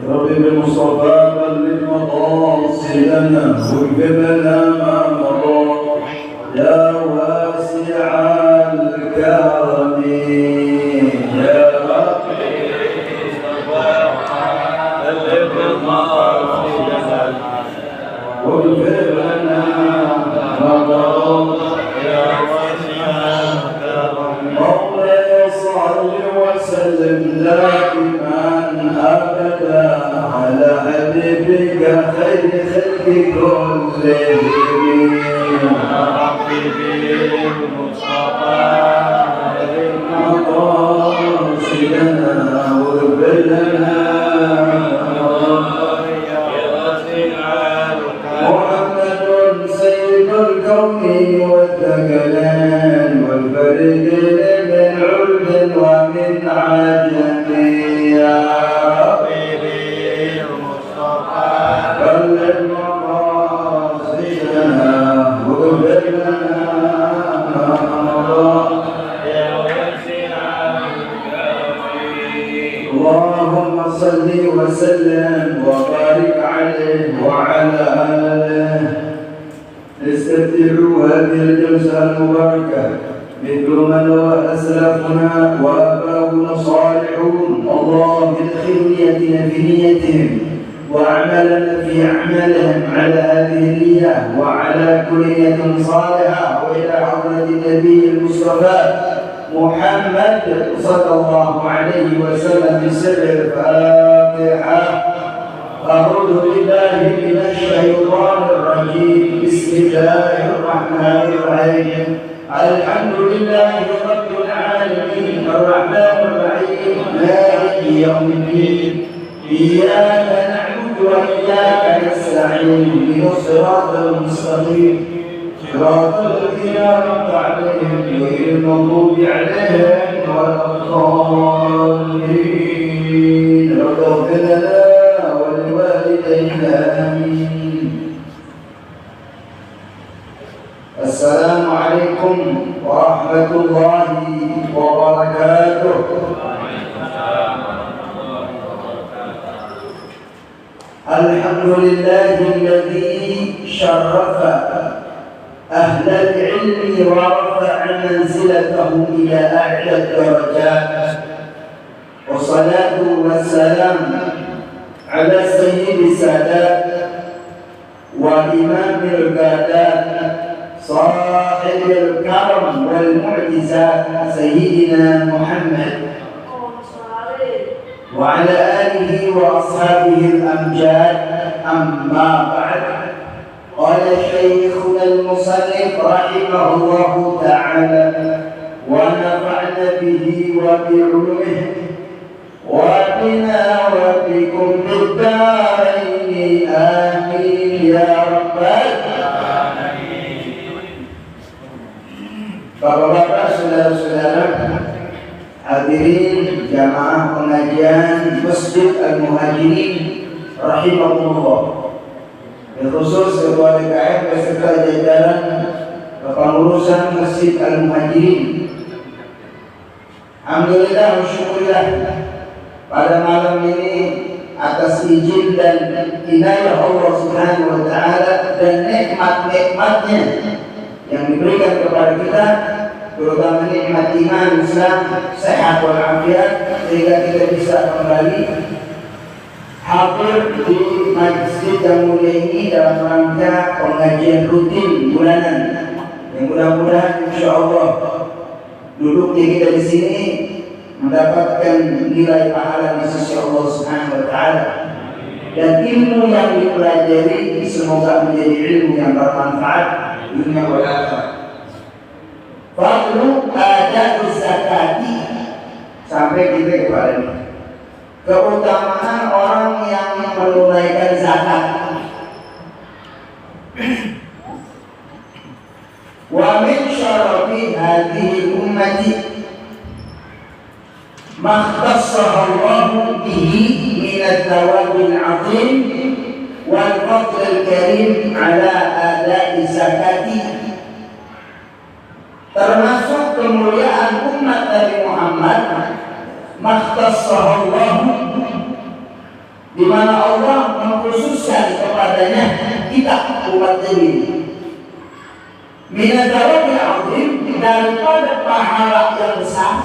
رب بالمصطفى بلغ مقاصدنا واغفر لنا ما مضى يا واسع الكرم يا رب بلغ مقاصدنا واغفر لنا ما مضى يا واسع الكرم مولاي صل وسلم دائما أبدا على حبيبك خير خلق كلهم يا ربي بالمصطفى مقاصدنا واغفر لنا محمد سيد الكون والثقلين والفريقين من عرب ومن عجم يا اللهم صل وسلم وبارك عليه وعلى آله. استفتحوا هذه الجلسة المباركة مثل من وأسلافنا وآباؤنا الصالحون. اللهم ادخل نيتنا في نيتهم وأعمالنا في أعمالهم على هذه النية وعلى كل نية صالحة وإلى حضرة النبي المصطفى محمد صلى الله عليه وسلم بسر الفاتحة. أعوذ بالله من الشيطان الرجيم. بسم الله الرحمن الرحيم. الحمد لله رب العالمين الرحمن الرحيم مالك يوم الدين. إياك نعبد وإياك نستعين اهدنا الصراط المستقيم صراط الذين أنعمت عليهم غير المغضوب عليهم ولا الضالين. رب اغفر لنا ولوالدينا آمين. السلام عليكم ورحمة الله وبركاته. الحمد لله الذي شرف أهل العلم ورفع منزلتهم إلى أعلى الدرجات، والصلاة والسلام على سيد السادات وإمام القادات صاحب الكرم والمعجزات سيدنا محمد وعلى آله وأصحابه الأمجاد. أما بعد، قال شيخنا المصنف رحمه الله تعالى ونفعنا به وبعلومه وبنا وبكم بالدارين آمين يا رب العالمين. Bapak-bapak, saudara-saudara, hadirin jamaah pengajian Masjid Al-Muhajirin rahimahullah, khusus ketua DKM beserta jajaran kepengurusan Masjid Al-Muhajirin. Alhamdulillah wa syukurillah, pada malam ini atas izin dan inayah Allah Subhanahu wa taala dan nikmat-nikmatnya yang diberikan kepada kita, terutama nikmat iman, Islam, sehat walafiat, sehingga kita bisa kembali hadir di masjid yang mulia ini dalam rangka pengajian rutin bulanan. Yang mudah-mudahan insyaallah duduknya kita di sini mendapatkan nilai pahala di sisi Allah Subhanahu wa taala, dan ilmu yang dipelajari semoga menjadi ilmu yang bermanfaat dunia wal akhirah. Fadlu ada zakati, sampai kita kepada ini keutamaan orang yang menunaikan zakat. Wa min syarafi hadhihi ummati makhtassaha Allah bihi min al-thawabil 'azim wal fadl al-karim ala ada'i zakati. Termasuk kemuliaan umat Nabi Muhammad makhtassaha Allah di mana Allah mengkhususkan kepadanya kita umat ini minadarabil azim, daripada pahala yang besar,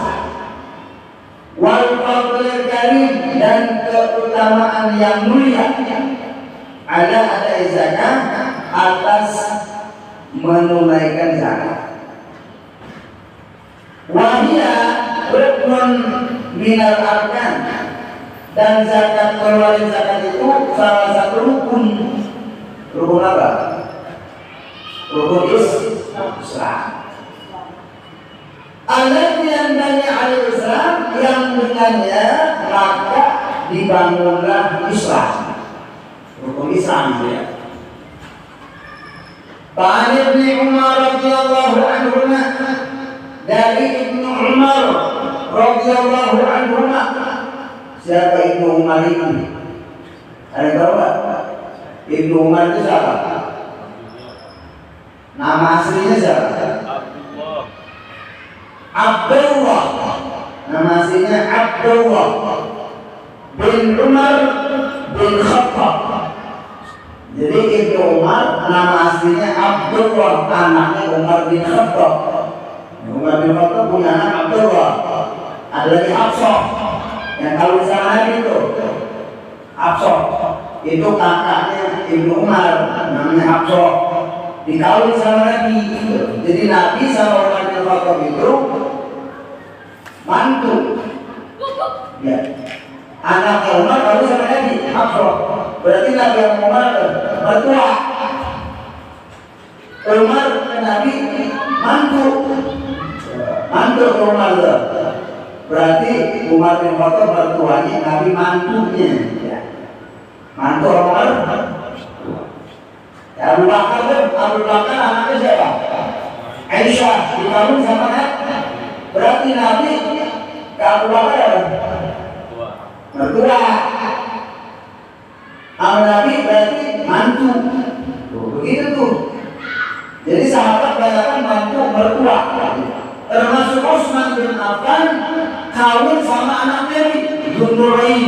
wal fadlil karim, dan keutamaan yang mulia, ada zakat, atas menunaikan zakat. Wahia rukun minal arkan, dan zakat, pengeluaran zakat itu salah satu rukun. Rukun apa? Rukun Islam. Allati yanbaghi al-Islam, yang dengannya maka dibangunlah Islam. Rukun Islam ya. Ta'an Ibn Umar radhiyallahu anhu, dari Ibnu Umar radhiyallahu anhu. Siapa Ibnu Umar ini? Ada tahu nggak? Ibnu Umar itu siapa? Nama aslinya siapa? Abdullah. Nama aslinya Abdullah bin Umar bin Khattab. Jadi Ibnu Umar nama aslinya Abdullah, anaknya Umar bin Khattab. Umar bin Khattab punya anak Abdullah. Ada lagi Hafsah yang kalau sama Nabi itu. Hafsah itu kakaknya Ibnu Umar, namanya Hafsah, dikawin sama Nabi. Jadi Nabi sama Umar bin Khattab itu mantu. Ya. Anaknya Umar kawin sama Nabi, Hafsah. Berarti Nabi yang Umar mertua. Umar ke Nabi mantu. Mantu Umar. Berarti Umar bin Khattab mertuanya, Nabi mantunya. Ya. Mantu Umar. Ya, Abu Bakar anaknya siapa? Aisyah, dikawin sama Nabi. Berarti Nabi ke Abu Bakar mertua. Nabi berarti mantu. Begitu tuh. Jadi sahabat banyak mantu mertua. Termasuk Utsman bin Affan kawin sama anak Nabi, Dzunurain.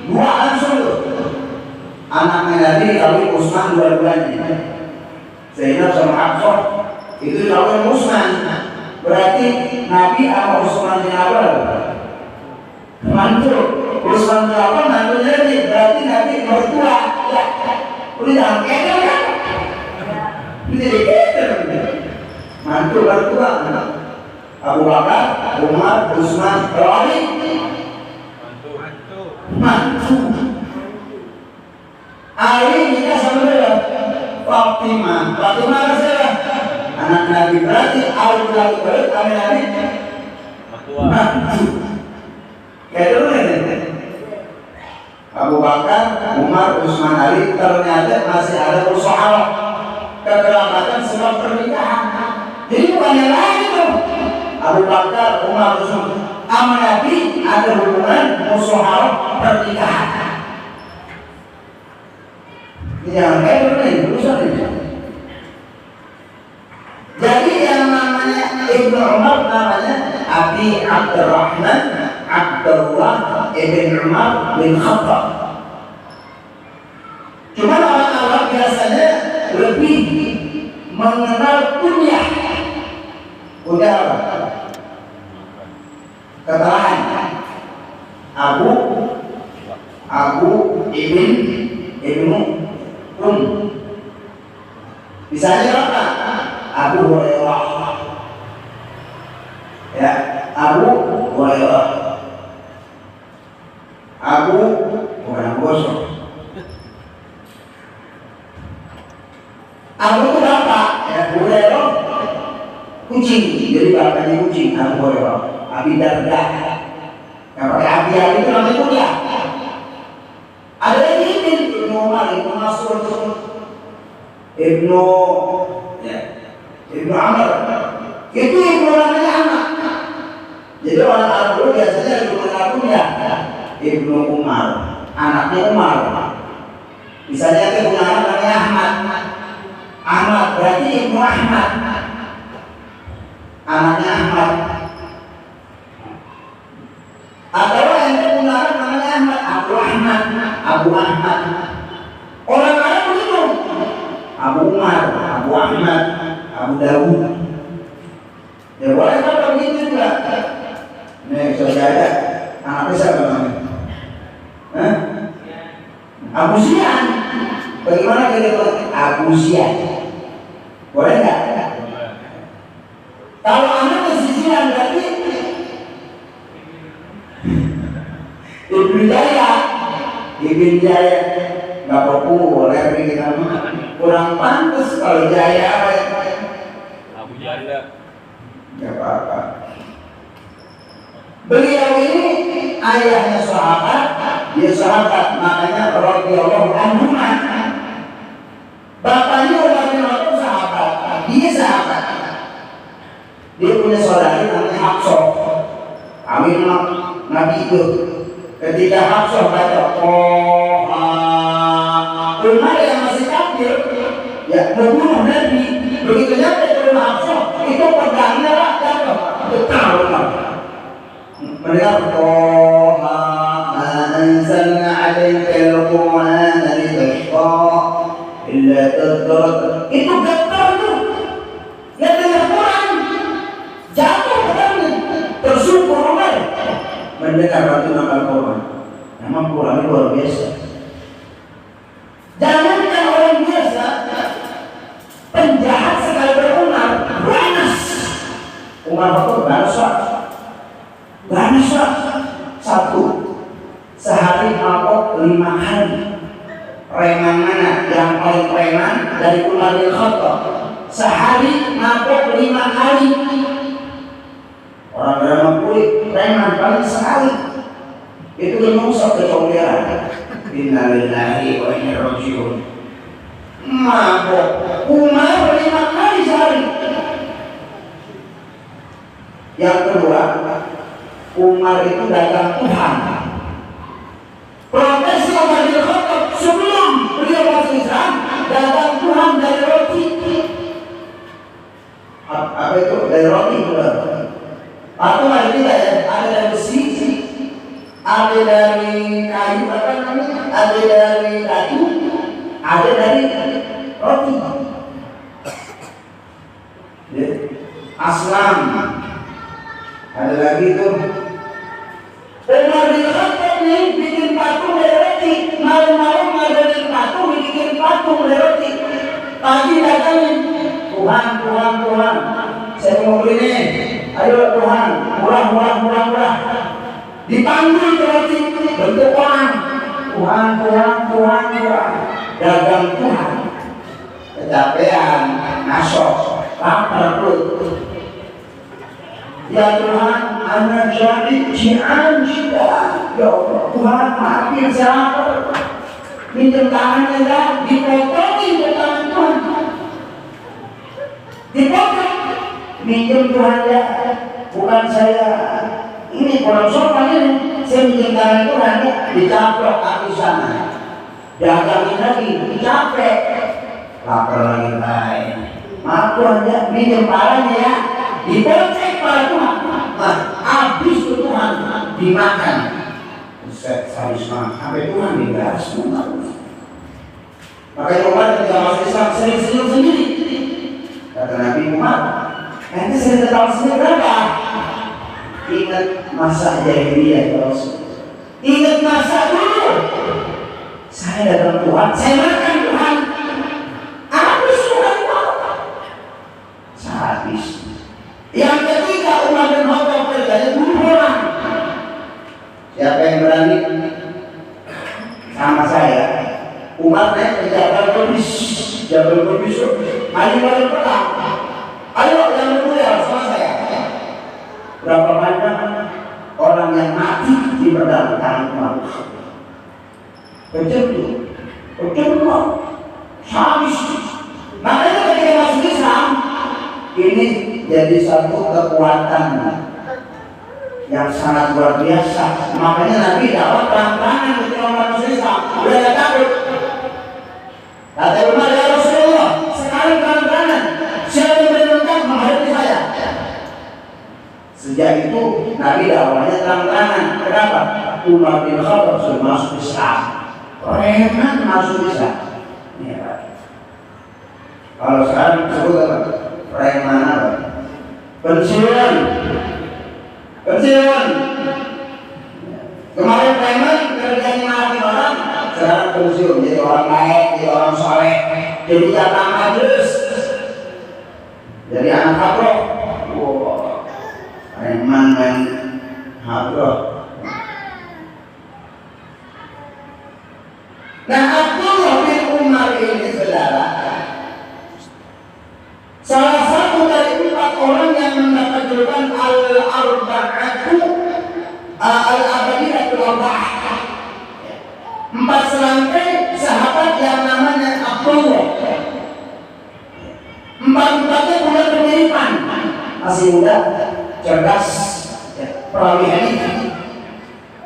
Dua langsung tuh. Anaknya Nabi kawin Utsman dua-duanya. Zainab sama Hafsah itu kawin Utsman. Berarti Nabi sama Utsman bin Affan mantu. Utsman bin Affan mantunya Nabi. Berarti Nabi mertua. Ya. Udah jangan keder kan? Jadi keder. Mantu mertua. Abu Bakar, Umar, Utsman, Ali, mantu. Ali nikah sama dia, Fatimah. Fatimah siapa? Anak Nabi. Berarti Ali berarti Nabi mantu. Kayak dulu ini. Abu Bakar, Umar, Utsman, Ali, ternyata masih ada usaha kekerabatan sebab pernikahan. Jadi bukan yang lain tuh. Abu Bakar, Umar, Utsman, sama Nabi ada hubungan musawarah pernikahan. Jangan kayak dulu nih, urusan ini. Jadi yang namanya Ibnu Umar namanya Abi Abdurrahman Abdullah ibn Umar bin Khattab. Cuma orang Arab biasanya lebih mengenal kunyah. Kunyah apa? Keterangan Abu Ibnu Misalnya apa? Abu Hurairah. Ya, Abu Hurairah. Bukan Abu Bosok. Abu itu bapak, ya, Hurairah kucing, jadi bapaknya kucing, Abu Hurairah. Abi Darda. Yang pakai Abi itu namanya kuliah. Ada lagi Ibnu Umar, Ibnu Mas'ud, Ibnu Amr. Itu Ibnu namanya anak. Jadi orang Arab dulu biasanya Ibnu punya Ibnu Umar, anaknya Umar. Misalnya kita punya anak namanya Ahmad berarti Ibnu Ahmad, anaknya Ahmad. Atau yang punya anak namanya Ahmad, Abu Ahmad. Orang Arab begitu. Abu Umar, Abu Ahmad, Abu Dawud. Ya boleh kan begitu juga. Nih saudara, anaknya siapa namanya? Hah? Abu Sufyan. Bagaimana kita Abu Sufyan? Boleh nggak? Kalau anak kesisian berarti Ibnu Jaya, nggak populer ini nama, kurang pantas kalau Jaya. Abu Janda. Nggak apa-apa. Beliau ini ayahnya sahabat, dia sahabat, makanya radhiyallahu anhu. Bapaknya Umar bin Khattab sahabat, dia sahabat. Dia punya saudari namanya Hafsah. Amin Nabi itu. Ketika Hafsah baca Umar yang masih kafir, ya membunuh Nabi. Begitu nyampe ke rumah Hafsah, itu pedangnya lah jatuh. Betul Umar. Mendengar anzalna 'alaikal Qur'ana litashqa illa tadhkiratan. Itu getar itu. Yang dengar Quran jatuh pedangnya. Tersungkur Umar mendengar bacaan Al-Quran. Memang Quran itu luar biasa. Jangankan orang biasa, penjahat sekali berumar, ganas. Umar itu ganas satu. Sehari mabok 5 hari. Preman mana yang paling preman dari Umar bin Khattab? Sehari mabok 5 hari. Orang bernama kulit preman paling sekali. Itu menyungsap kecomberan. Innalillahi wa inna ilaihi raji'un. Mabok Umar 5 kali sehari. Yang kedua, Umar itu dagang Tuhan. Profesi Umar bin Khattab sebelum beliau masuk Islam, dagang Tuhan dari roti. Apa itu? Dari roti benar. Atau ada tidak ya? Ada dari besi, ada dari kayu, apa namanya? Ada dari batu, ada dari roti. Ya. Aslam. Ada lagi tuh. Umar bin Khattab nih bikin patung dari roti. Malam-malam ngadain patung, bikin patung dari roti. Pagi datangin, Tuhan. Saya mau beli nih. Ayo Tuhan, murah. Dipanggil ke roti, bentuk orang. Tuhan. Dagang Tuhan. Kecapean, ngasok, lapar perut. Ya Tuhan, anak jadi jian sudah. Ya Allah, Tuhan maafin saya lapar. Minjem tangannya dah, dipotongin ke tangan Tuhan. Dipotong. Minjem Tuhan ya, bukan saya. Ini kurang sopan ini. Saya minjem tangan Tuhan ya, dicaplok kaki sana. Dagangin lagi, dicapek. Lapar lagi baik. Maaf Tuhan ya, minjem palanya ya. Dipocek pada Tuhan. Nah, habis itu Tuhan dimakan. Ustaz Sarisma, sampai Tuhan dibalas semua. Makanya Umar ketika masuk Islam sering senyum sendiri. Kata Nabi Umar, nanti saya ketawa sendiri berapa? Ingat masa jahiliyah ya Rasul. Ingat masa dulu. Saya datang Tuhan, saya makan Tuhan. Habis Tuhan makan. Habis. Yang ketiga Umar bin Khattab kerjanya bunuh orang. Siapa yang berani sama saya? Umar naik ke Jabal Qudus. Mari perang. Ayo yang mulia sama saya. Berapa banyak orang yang mati di pedang tangan Umar? Betul. Habis. Makanya ketika masuk Islam ini jadi satu kekuatan yang sangat luar biasa. Makanya Nabi dakwah terang-terangan ketika masuk Islam. Udah gak takut. Kata Umar, ya Rasulullah, sekarang terang-terangan. Siapa yang bertentang menghadapi saya? Sejak itu Nabi dakwahnya terang-terangan. Kenapa? Umar bin Khattab sudah masuk Islam. Preman masuk bisa. Ya. Kalau sekarang disebut apa? Preman apa? Pensiun. Pensiun. Kemarin preman kerjanya mati orang, sekarang pensiun jadi orang baik, jadi orang soleh, jadi jatah majelis, jadi anak hadroh. Wow. Preman main hadroh. Nah, Abdullah bin Umar ini saudara, salah satu dari 4 orang yang mendapat julukan al-arba'atu al-abadiyatul arba'ah. 4 serangkai sahabat yang namanya Abdullah. 4-empatnya punya kemiripan, masih muda, cerdas, perawi hadis,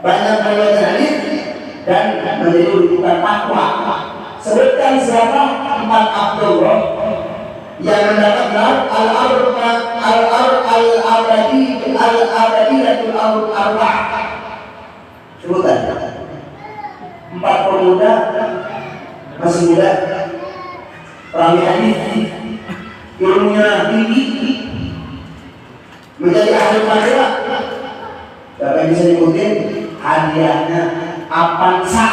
banyak riwayat hadis, dan menjadi rujukan takwa. Sebutkan siapa 4 Abdullah yang mendapat gelar al-abadiyatul arba'ah. Sebutkan 4 pemuda, masih muda, perawi hadis, ilmunya tinggi, menjadi ahli madrasah. Siapa yang bisa nyebutin hadiahnya? Avanza.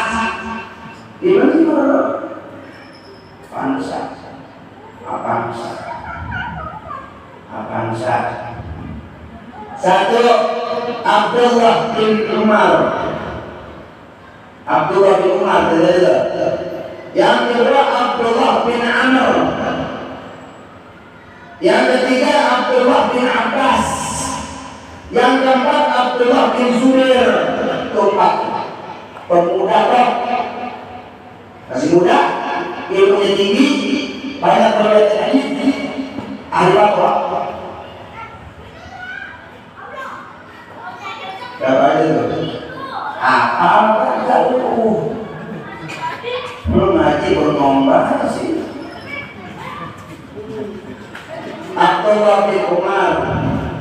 Gimana? Avanza. Satu, Abdullah bin Umar. Abdullah bin Umar. Yang kedua, Abdullah bin Amr. Yang ketiga, Abdullah bin Abbas. Yang keempat, Abdullah bin Zubair. Keempat pemuda kok, masih muda, ilmunya tinggi, banyak riwayat hadis, ahli fatwa. Berapa aja tuh? Apa jauh? Belum ngaji bernomba sih. Abdullah bin Umar,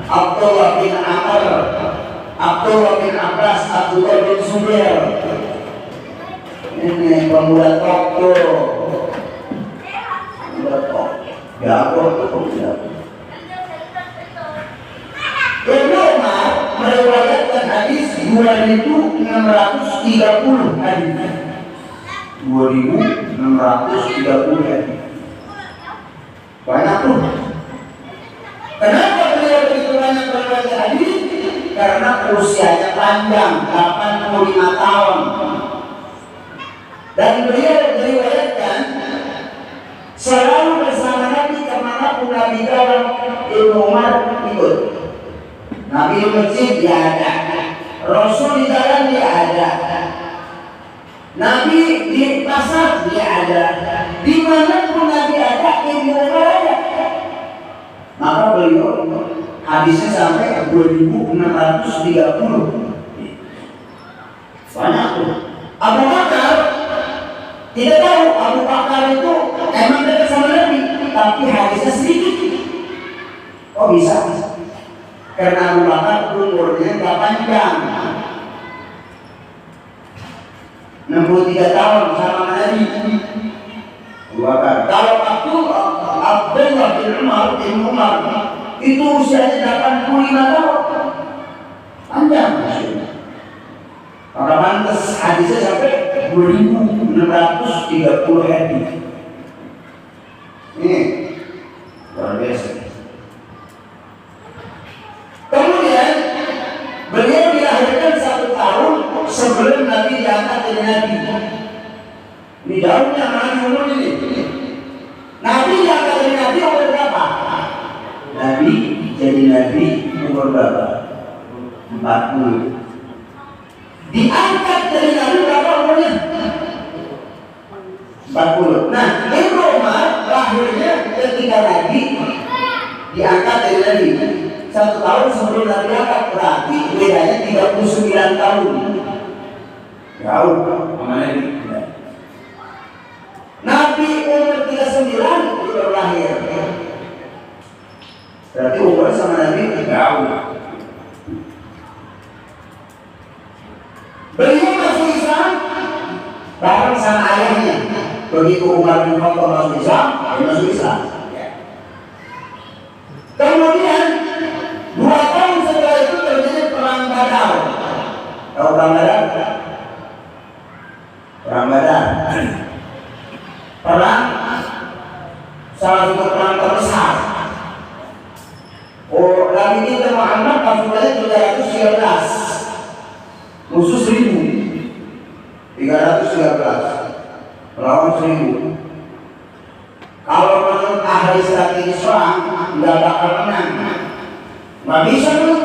Abdullah bin Amr, Abdullah bin Abbas, Abdullah bin Zubair. Ini pemuda top tuh. Pemuda top. Ya aku tuh pemuda. Ibnu Umar meriwayatkan hadis 2630 hadis. 2630 hadis. Banyak tuh. Kenapa beliau begitu banyak meriwayatkan hadis? Karena usianya panjang, 85 tahun. Dan beliau diriwayatkan selalu bersama Nabi kemanapun Nabi dalam. Ibnu Umar ikut. Nabi di masjid dia ada, Rasul di jalan dia ada, Nabi di pasar dia ada, dimanapun Nabi ada, Ibnu Umar ada. Maka beliau hadisnya sampai 2630. Banyak tuh. Abu Bakar tidak tahu Abu Bakar itu emang dekat sama Nabi, tapi hadisnya sedikit. Oh bisa? Karena Abu Bakar umurnya nggak panjang, 63 tahun sama Nabi. Abu Bakar. Kalau Abdullah bin Umar itu usianya 85 tahun, panjang. Maka pantas hadisnya sampai 2630 hadis. Ini luar biasa. Kemudian beliau dilahirkan 1 tahun sebelum Nabi diangkat jadi Nabi. Ini jauhnya Nabi umur ini. Nabi diangkat jadi Nabi umur berapa? Nabi jadi Nabi umur berapa? 40. Diangkat dari Nabi berapa umurnya? 40. Nah, Ibnu Umar lahirnya ketika Nabi diangkat dari Nabi. 1 tahun sebelum Nabi diangkat, berarti bedanya 39 tahun. Jauh sama Nabi. Nabi umur 39 dia baru lahir. Berarti umurnya sama Nabi jauh. Beliau masuk Islam bareng pesan ayahnya. Begitu Umar bin Khattab masuk Islam, masuk Islam. Kemudian 2 tahun setelah itu terjadi perang Badar. Tahu perang Badar? Perang Badar. Perang salah satu perang terbesar. Oh, Nabi kita Muhammad pasukannya 313, musuh 1.000, 313 melawan 1.000. Kalau menurut ahli strategi perang nggak bakal menang, nggak bisa tuh.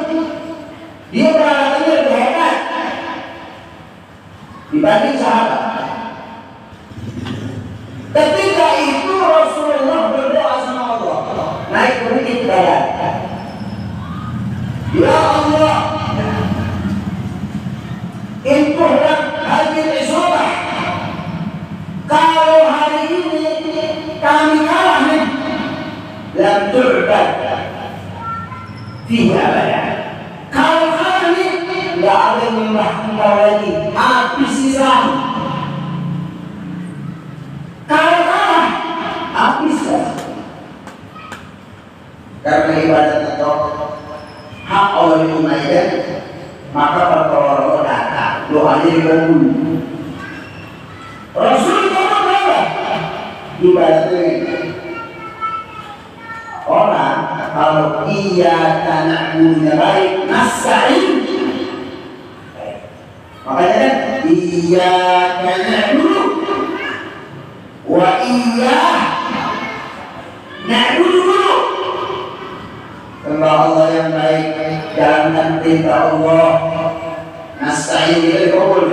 Dia peralatannya lebih hebat dibanding sahabat. Ketika itu Rasulullah berdoa sama Allah, naik ke bukit Badar. Ya Allah, intuhlah hadir isabah. Kalau hari ini kami kalah nih, lam tu'bad fiha abada. Kalau kalah nih, nggak ada yang menyembah engkau lagi, habis Islam. Kalau kalah, habis lah. Karena ibadat atau hak Allah ditunaikan, maka pertolongan datang, doanya dikabul. Rasul ngomong berapa? Ibadat ini. Orang kalau iyyaka na'budu baik, nasta'in. Makanya kan iyyaka na'budu wa iyyaka na'budu. Sembah Allah yang baik, jalankan perintah Allah. Nasta'in kita dikabul.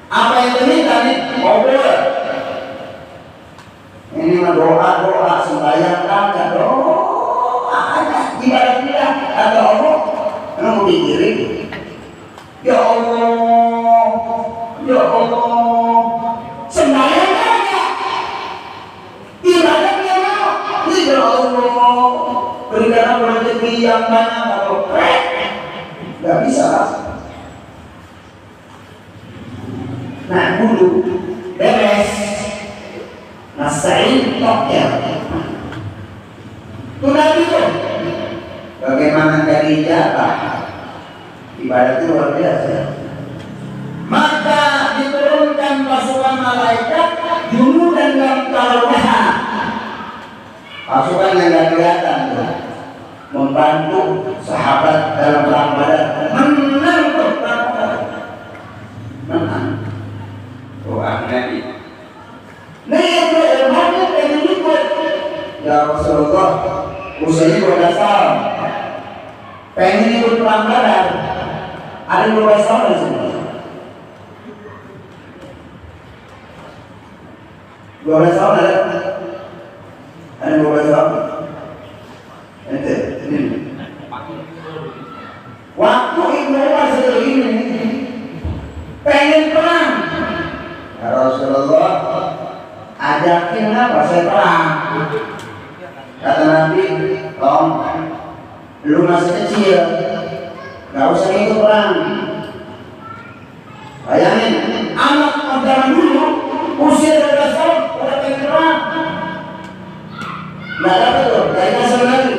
Apa yang diminta nih? Kabul. Ini mah doa sembahyang kan doa aja ibadat kita kata Allah. Kamu pikirin, ya Allah, ya Allah, sembahyang aja ibadatnya mau. Ya Allah, berikan rezeki yang banyak atau nggak bisa lah. Nah dulu beres, nasta'in ya. Itu Nabi tuh. Bagaimana dari Jawa ibadat itu luar biasa. Maka diturunkan pasukan malaikat dulu dan Tarawih. Pasukan yang tidak kelihatan tuh, membantu sahabat dalam perang Badar. Menang tuh perang Badar. Menang. Doa Nabi. Nih itu ilmunya pengen ikut. Ya Rasulullah, usianya 12 tahun. Pengen ikut perang Badar. Ada 12 tahun di sini. 12 tahun ada. Ada 12 tahun. Ente, ini. Waktu Ibnu Umar seperti ini, pengen perang. Ya Rasulullah, ajakin apa saya perang? Kata Nabi, Tom, lu masih kecil, gak usah ikut perang. Bayangin, anak zaman dulu usia 12 tahun udah pengen perang. Nggak dapat tuh, dari kasar lagi.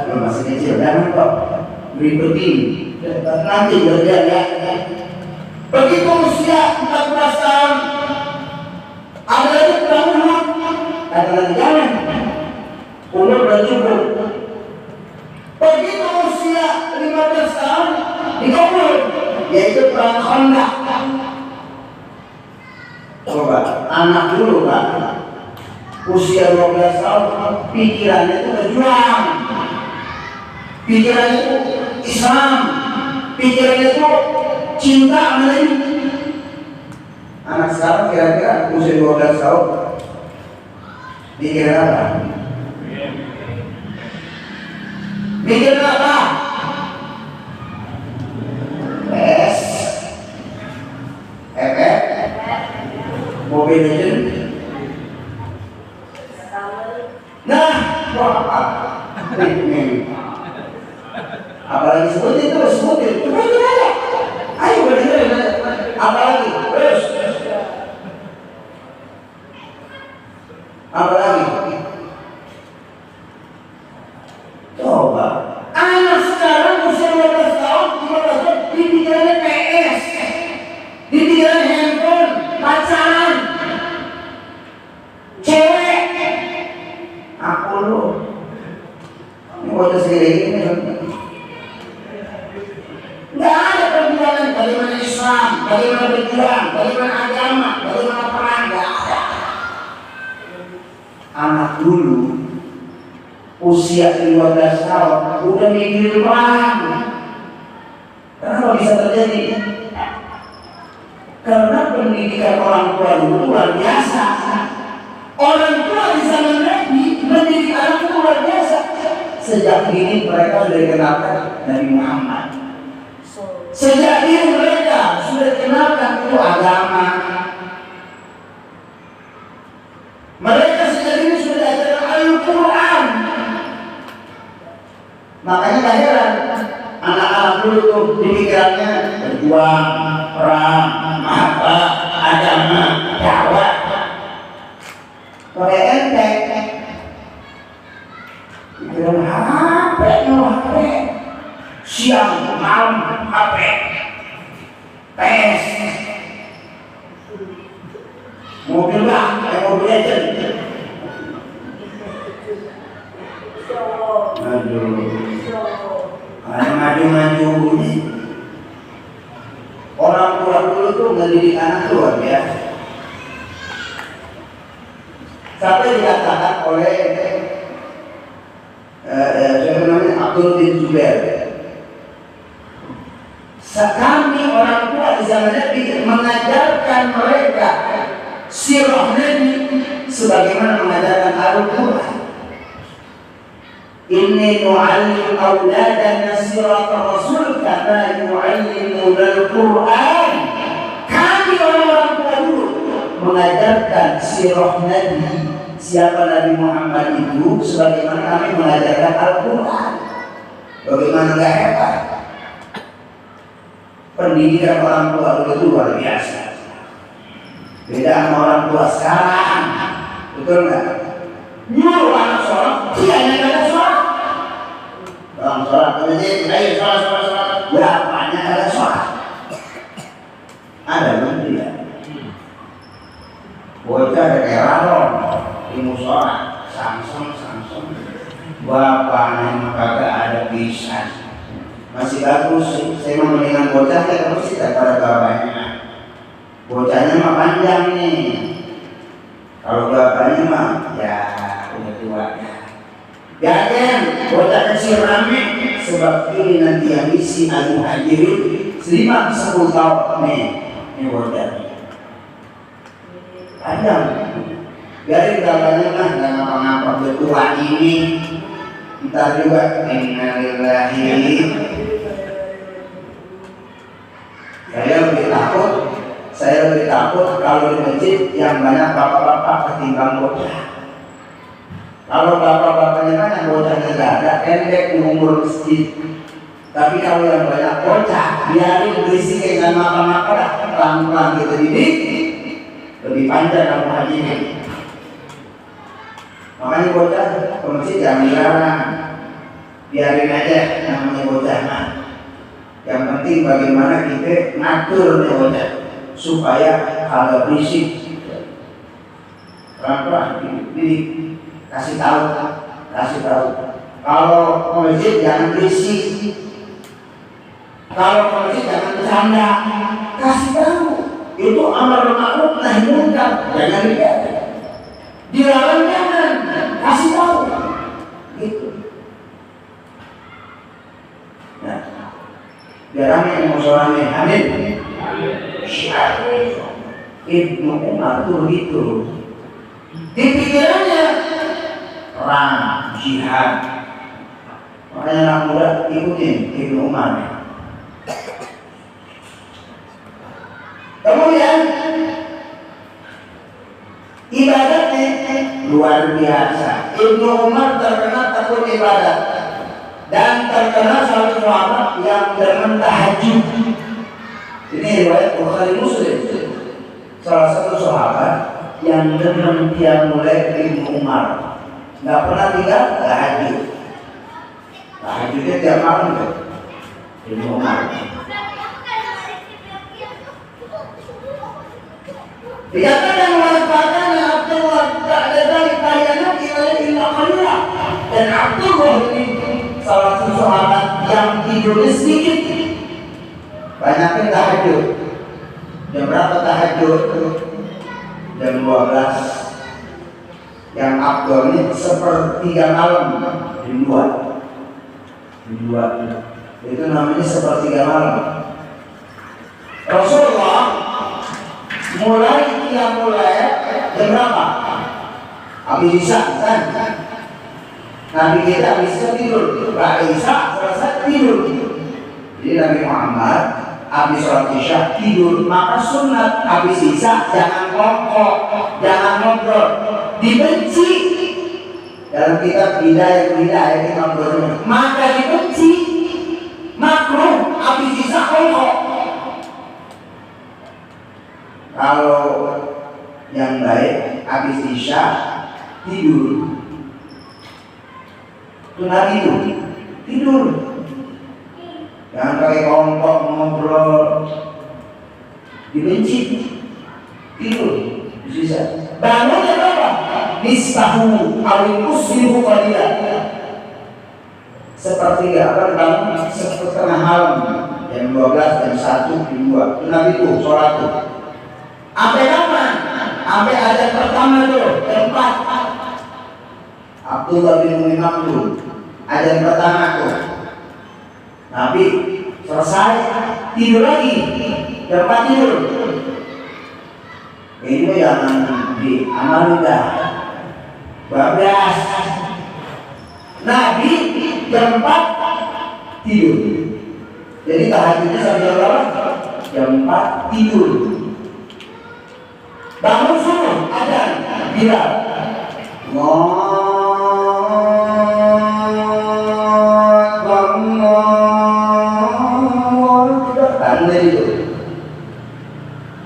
Lu masih kecil, jangan kok berikuti. Nanti berjalan ya. Begitu usia 14 tahun, ada lagi perang Uhud. Kata lagi jangan, umur udah cukup. Begitu usia 15 tahun, dikabul, yaitu perang Khandaq. Coba, anak dulu Pak, usia 12 tahun, pikirannya itu berjuang, pikirannya itu Islam, pikirannya itu cinta sama ini. Anak sekarang kira-kira usia 12 tahun pikiran apa? Pikiran apa? Mobile Legend. Nah, apa? Apalagi sebutin. Sebutin aja. Ayo bener. Apalagi? Terus. bagaimana berjuang, bagaimana agama, bagaimana perang, nggak ada. Anak dulu usia 15 tahun udah mikir perang. Kenapa bisa terjadi? Karena pendidikan orang tua dulu luar biasa. Orang tua di zaman Nabi mendidik anak itu luar biasa. Sejak ini mereka sudah dikenalkan Nabi Muhammad. Sejak ini mereka sudah dikenalkan itu agama. Mereka sejak ini sudah diajarkan Al-Quran. Makanya gak heran anak-anak dulu tuh dipikirkannya berjuang, perang, apa, agama, dakwah. Pakai enteng. Pikiran HP, siang malam HP, PS, mobil lah, mobil legend. Aduh, ada maju-maju ini. Orang tua dulu tuh mendidik anak luar biasa. Sampai dikatakan oleh siapa namanya Abdul bin Zubair, kami orang tua di zaman Nabi mengajarkan mereka sirah Nabi sebagaimana mengajarkan Al-Quran. Inni nu'allim awladana sirata Rasul kama yu'allimuna Al-Quran. Kami orang-orang tua dulu mengajarkan sirah Nabi, siapa Nabi Muhammad itu, sebagaimana kami mengajarkan Al-Quran. Bagaimana gak hebat? Pendidikan orang tua itu luar biasa. Beda sama orang tua sekarang, betul nggak? Nyuruh anak sholat, dia yang ada sholat. Orang sholat, kemudian ayo sholat. Bapaknya ada sholat. Ada kan tidak? Bocah ada kayak Raron di musola, Samsung. Bapaknya mah kagak ada pisan. Masih bagus sih, saya mau mendingan bocahnya terus daripada bapaknya. Bocahnya mah panjang nih. Kalau bapaknya mah ya udah tua ya. Jangan bocah kecil rame, sebab ini nanti yang isi al-muhajirin 5-10 tahun nih. Ini bocah panjang. Biarin bapaknya mah nggak ngapa-ngapa bertua ini. Ntar juga innalillahi. Saya lebih takut kalau di masjid yang banyak bapak-bapak ketimbang bocah. Kalau bapak-bapaknya banyak, bocahnya nggak ada, pendek di umur masjid. Tapi kalau yang banyak bocah, biarin berisik dengan maka-maka dah, pelan-pelan kita didik, lebih panjang kamu hajinya. Makanya bocah ke masjid jangan dilarang, biarin aja namanya bocah mah. Yang penting bagaimana kita ngatur nih bocah supaya kagak berisik. Pelan-pelan didik, kasih tahu. Kalau ke masjid jangan berisik. Kalau ke masjid jangan bercanda. Kasih tahu. Itu amar ma'ruf nahi munkar, jangan dibiarkan. Dilarang jangan, kasih tahu. Gitu. Nah, jarangnya yang musolahnya, amin. Ibnu Umar tuh begitu. Di pikirannya perang, jihad. Makanya anak muda ikutin Ibnu Umar. Kemudian ibadatnya luar biasa. Ibnu Umar terkenal takut ibadat dan terkenal satu sahabat yang demen tahajud. Ini riwayat Bukhari Muslim. Salah satu sahabat yang demen qiyamul lail Ibnu Umar, nggak pernah tinggal tahajud. Tahajudnya tiap malam tuh Ibnu Umar. Dikatakan manfaatnya Abdullah tak ada dari kalian illa qalila, dan Abdullah ini salah satu sahabat yang tidurnya sedikit, banyaknya tahajud. Jam berapa tahajud? Jam 12. Yang afdol ini sepertiga malam, jam 2. Jam 2. Itu namanya sepertiga malam. Rasulullah mulai jam berapa? Habis Isya kan? Nabi kita habis Isya tidur, Pak Isya selesai tidur. Jadi Nabi Muhammad habis sholat Isya tidur. Maka sunat habis Isya jangan ngomong, jangan ngobrol, dibenci. Dalam kitab Hidayah kita ngobrol, maka dibenci, makruh habis Isya ngomong. Kalau yang baik habis Isya tidur. Sunat itu tidur. Jangan pakai kompok ngobrol, dibenci, tidur, bisa. Bangun ya apa? Nisbahu awil muslimu qalilan. Sepertiga apa bangun setengah malam, jam 12, jam 1, jam 2. Sunat itu sholat itu. Sampai kapan? Sampai azan pertama tuh, keempat. Abdullah bin Umi Maktum, azan pertama tuh. Nabi selesai tidur lagi, tempat tidur. Ini jangan diamalin dah. 12. Nabi jam 4 tidur. Jadi tahajudnya sampai jam berapa? Jam 4 tidur. Bangun subuh azan Bilal.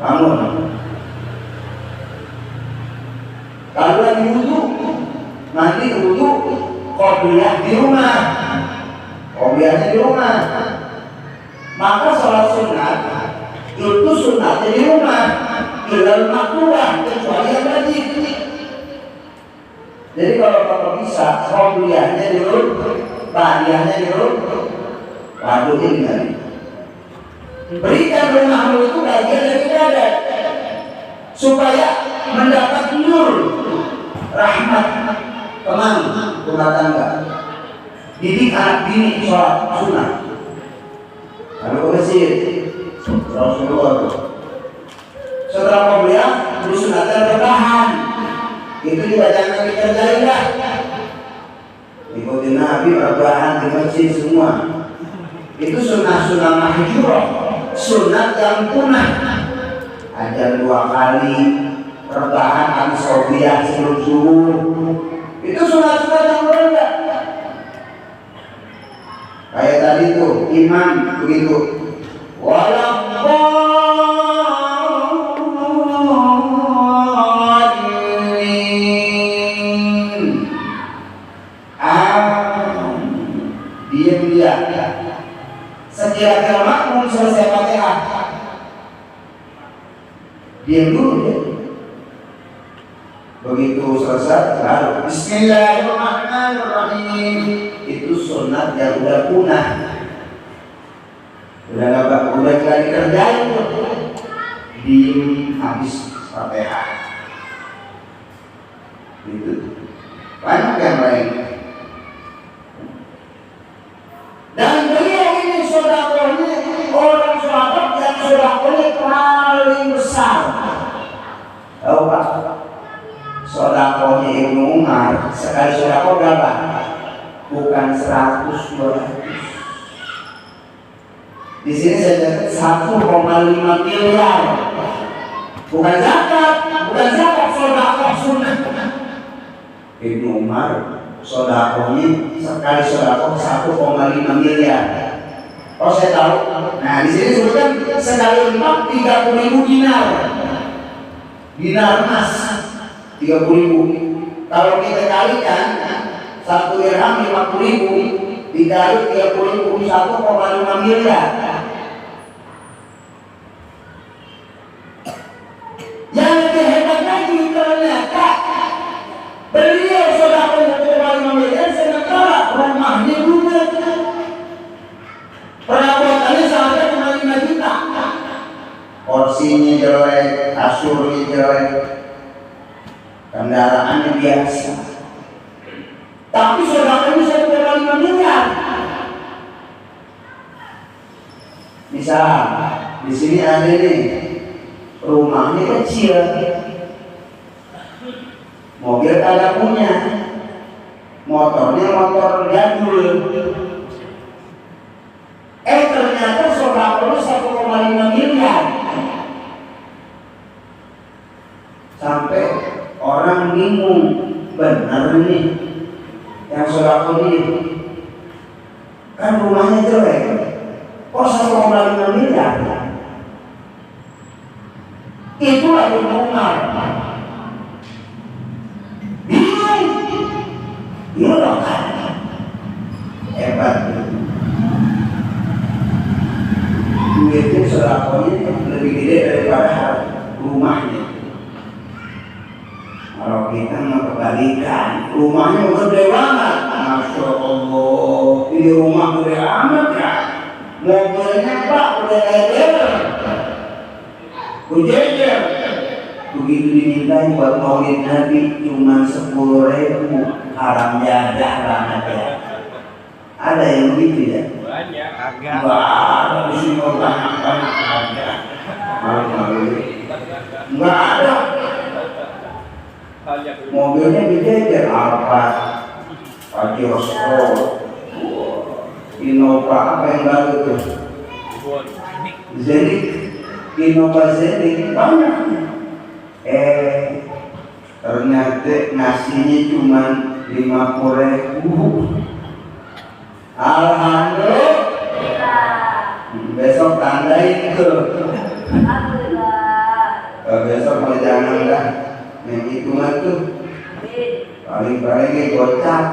Bangun. Kalau lagi wudu, nanti wudu qobliyah di rumah. Qobliyahnya di rumah. Maka sholat sunat itu sunatnya di rumah. Ilal makruh kecuali yang wajib. Jadi kalau bisa qobliyahnya di rumah, ba'diyahnya di rumah. Waduh ini. Berikan rumahmu itu bagian dari ibadah supaya mendapat nur, rahmat, tenang rumah tangga. Didik anak bini sholat sunnah. Kalau bersih Rasulullah setelah qobliyah disunatkan bertahan. Itu juga jangan dikerjain lah. Ikutin Nabi bertahan di masjid semua. Itu sunnah-sunnah mahjurah, sunat yang punah. Ajar 2 kali, rebahan habis qobliyah sebelum subuh. Itu sunat-sunat yang berbeda. Kayak tadi tuh imam begitu. Diam dia. Sekira-kira makmum selesai Fatihah, diam dulu ya. Begitu selesai baru Bismillahirrahmanirrahim. Itu sunat yang udah punah, udah dikerjain tuh. Diam habis Fatihah. Itu banyak yang lain. Dan beliau ini sedekahnya orang sahabat yang sedekahnya paling besar. Tahu Pak? Sedekahnya Ibnu Umar sekali sedekah berapa? Bukan 100, 200. Di sini saya catat 1,5 miliar. Bukan zakat sedekah sunnah. Ibnu Umar sedekahnya sekali sedekah 1,5 miliar. Oh saya tahu. Nah di sini sebutkan sekali infak 30.000 dinar. Dinar emas 30.000. Kalau kita kalikan 1 dirham 50.000 dikali 30.000 1,5 miliar. Yang lebih hebat lagi ternyata beliau sedekahnya 1,5 miliar sementara rumahnya lunak. Perabotannya sampai 5 juta. kursinya jelek, kasurnya jelek, kendaraannya biasa. Tapi saudara bisa berkali 5 miliar. Misal di sini ada nih rumahnya kecil, mobil kagak punya, motornya motor jadul. Ternyata saudara perlu 1,5 miliar. Sampai orang bingung, benar nih yang saudara ini kan rumahnya jelek, kok 1,5 miliar? Itu lagi normal. Bingung, iya kan? Hebat. Duitnya serakonya lebih gede daripada rumahnya. Kalau kita mau kebalikan, rumahnya gede banget. Masya Allah, ini rumah gede amat ya. Mobilnya Pak udah lebar, ujejer. Begitu diminta buat maulid Nabi cuma 10.000, haram jadah banget ya. Ada yang begitu ya? Banyak. Agak. Enggak ada di sini banyak aja. Malu-malu. Enggak ada. Banyak. Mobilnya dijejer Alphard, Pajero Sport, Innova apa yang baru tuh? Zenith, Innova Zenith banyak. Ternyata nasinya cuma 50.000. Alhamdulillah. Besok tandain tuh. Besok mau jangan dah. Yang hitungan tuh paling-palingnya gocap.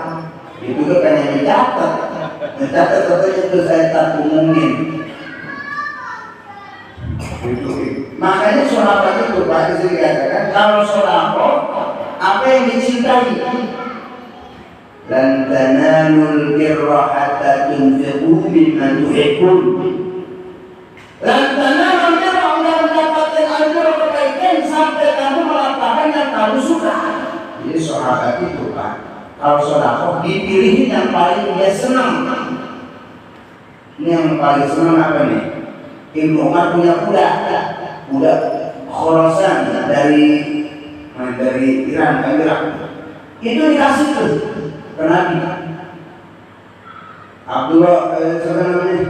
Itu tuh kan yang mencatat. Mencatat katanya tuh saya tak umumin. Makanya sahabat itu Pak Isi dikatakan kalau sahabat apa yang dicintai. Lan tanalul birra hatta tunfiqu mimma tuhibbun. Lan tanalul birra untuk mendapatkan anugerah kebaikan sampai kamu melakukan yang kamu suka. Jadi sahabat itu Pak, kalau sedekah dipilih yang paling dia senang. Ini yang paling senang apa nih? Ibnu Umar punya kuda Khurasan dari Iran, Irak. Itu dikasih tuh ke Nabi. Abdullah siapa namanya?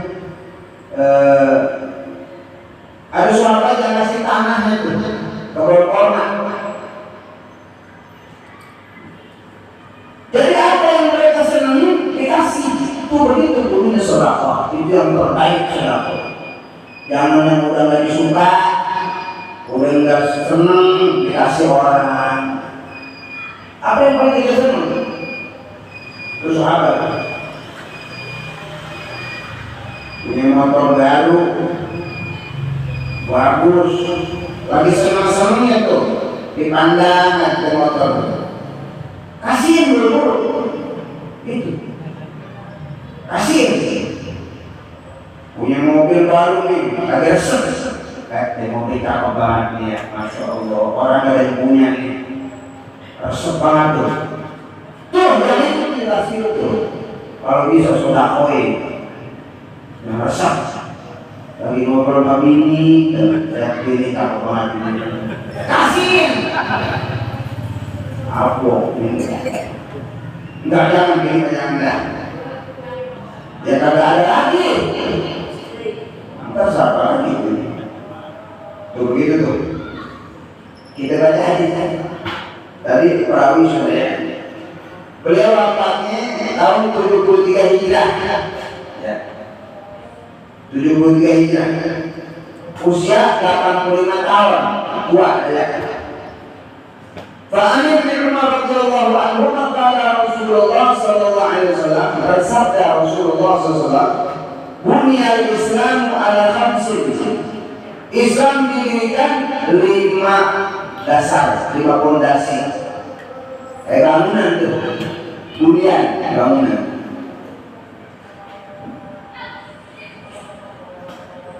Ada sahabat yang kasih tanahnya tuh ke Bolpona. Jadi apa yang mereka senangi dikasih. Itu begitu dulunya sedekah. Itu yang terbaik sedekah. Jangan yang udah nggak disuka, udah nggak seneng dikasih orang. Apa yang paling kita seneng? Terus sahabat punya motor baru, bagus, lagi seneng-senengnya tuh dipandang ke motor. Kasihin dulu, gitu. Kasihin. Punya mobil baru nih, agak resep. Mobil cakep banget nih ya, Masya Allah. Orang ada yang punya nih, resep banget tuh. Tuh, yang itu dikasih tuh. Kalau bisa sedekah yang resep. Lagi ngobrol sama bini, saya pilih cakep banget ini. Kasihin. Apa? Enggak, jangan pilih jangan. Ya kagak ada lagi. Ntar siapa lagi tuh? Tuh begitu tuh. Kita baca hadis tadi perawi sudah. Beliau wafatnya tahun 73 Hijrah. Ya. 73 Hijrah. Usia 85 tahun. Tua ya. Fa'an bin Umar radhiyallahu anhu qala Rasulullah sallallahu alaihi wasallam bersabda Rasulullah sallallahu alaihi wasallam Bunyal Islam ala khamsin. Islam didirikan 5 dasar, 5 pondasi. Bangunan tuh, bunyan bangunan.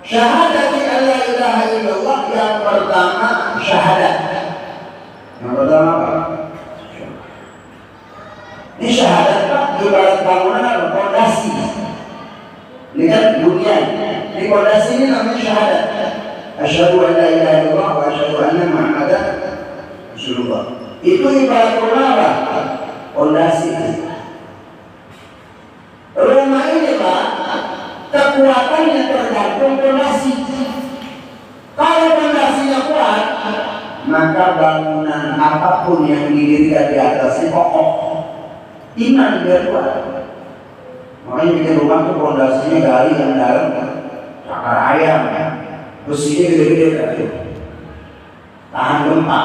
Syahadati la ilaha illallah yang pertama syahadat. Yang pertama apa? Ini syahadat Pak, ibarat bangunan atau fondasi. Ini kan bunyian. Di fondasi ini namanya syahadat. Asyhadu an la ilaha illallah wa asyhadu anna Muhammadan Rasulullah. Itu ibarat rumah apa? Fondasi. Rumah ini Pak, kekuatannya tergantung fondasi. Kalau fondasinya kuat, maka bangunan apapun yang didirikan di atasnya kokoh. Iman biar kuat. Makanya bikin rumah tuh fondasinya gali yang dalam, cakar ayam, besinya gede-gede kan, tahan gempa.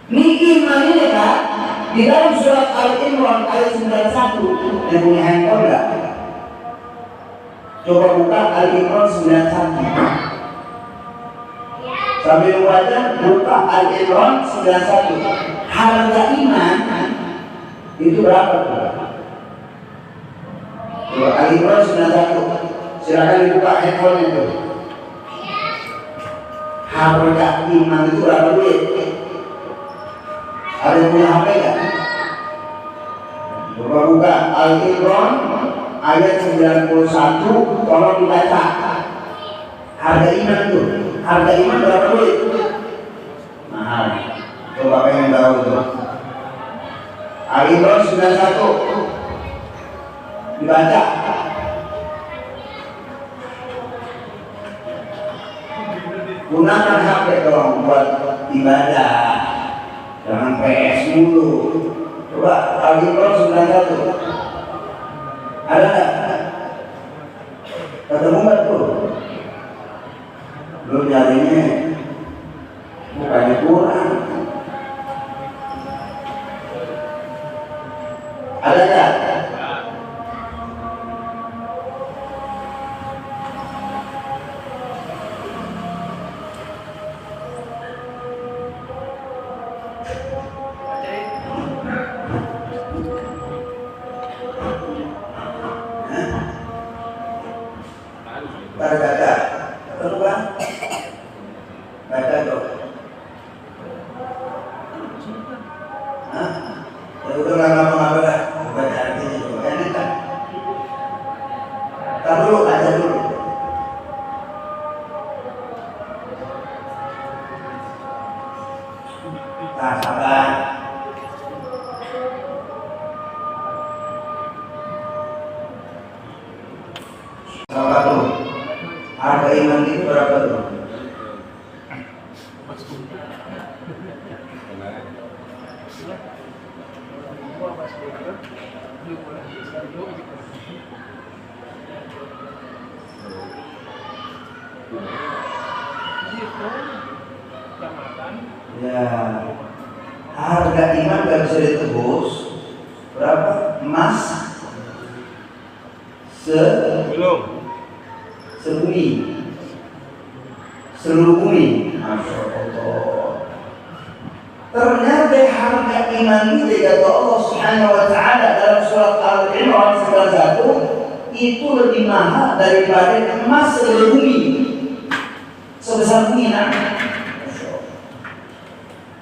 Ini iman ini Pak, di dalam surat Al-Imran ayat 91, yang punya handphone enggak? Coba buka Al-Imran 91. Sambil membaca, buka Al-Imran 91. Harga iman itu berapa tuh? Coba Al-Imran 91. Silakan dibuka handphone itu. Harga iman itu berapa duit? Ada yang punya HP nggak? Coba buka Al-Imran ayat 91, tolong dibaca. Harga iman itu, harga iman berapa duit? Mahal. Coba pengen tahu itu. Al-Imran 91, dibaca. Gunakan HP dong buat ibadah. Jangan PS mulu. Coba Al-Imran 91. Ada nggak? Ketemu nggak tuh? Belum nyarinya. Bukannya kurang. Ada nggak? Baca, ketemu kan? Baca dong. Hah? Ya udah nggak ngapa-ngapa lah. Baca artinya juga enak kan? Tahu dulu, baca dulu. Nah, sabar. Berapa tuh? Harga iman itu berapa tuh? Ya, harga iman gak bisa ditebus. Berapa? Emas sebumi, seluruh bumi. Masya Allah. Ternyata harga iman itu kata Allah Subhanahu Wa Taala dalam surat Al-Imran 91 itu lebih mahal daripada emas seluruh bumi. Sebesar bumi nak.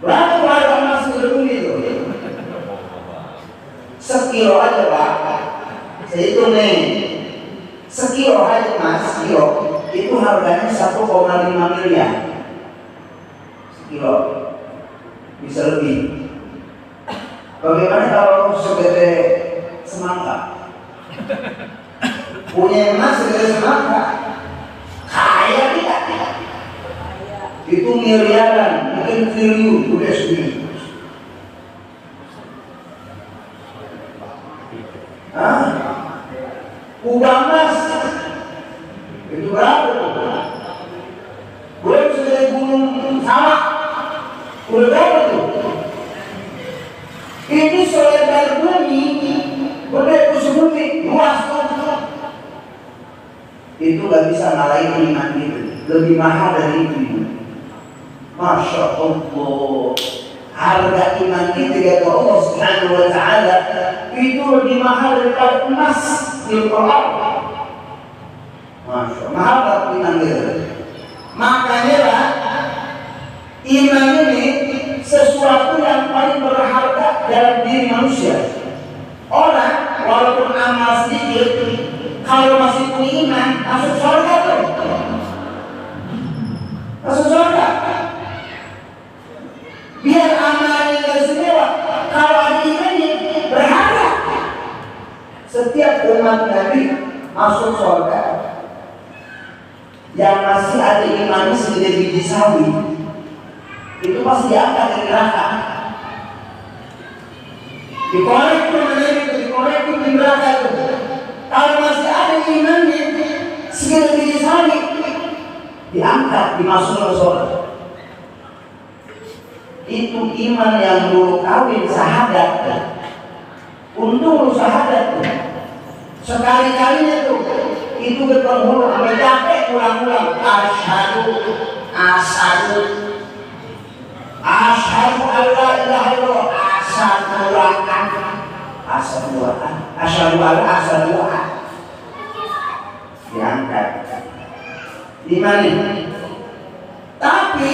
Berapa harga emas seluruh bumi itu? Sekilo aja Pak. Saya hitung nih. Sekilo aja Mas, sekilo itu harganya 1,5 miliar. Sekilo bisa lebih. Bagaimana kalau segede semangka? Punya emas segede semangka, kaya tidak? Itu miliaran, mungkin triliun, udah segini. Kubah emas itu berapa tuh? Belum segede gunung Salak. Udah berapa tuh? Ini selebar bumi, gede sebumi, luas tuh. Itu gak bisa ngalahin iman itu. Lebih mahal dari itu. Masya Allah. Harga iman itu kata Allah Subhanahu Wa Taala itu lebih mahal daripada emas di Quran. Masya Allah, mahal tak iman gitu. Makanya lah, iman ini sesuatu yang paling berharga dalam diri manusia. Orang walaupun amal sedikit, kalau masih punya iman, masuk surga tuh. Masuk surga. Biar amalnya gak istimewa, kalau ada imannya berharga. Setiap umat Nabi masuk surga. Yang masih ada imannya segede biji sawi, itu pasti diangkat dari neraka. Dikorek di neraka itu. Kalau masih ada imannya segede biji sawi, diangkat, dimasukkan ke surga. Itu iman yang dulu kawin syahadat. Untung lu syahadat tuh. Sekali-kalinya tuh itu ke penghulu sampai capek ulang-ulang. Asyhadu alla ilaha illallah, asyhadu alla diangkat. Di mana? Tapi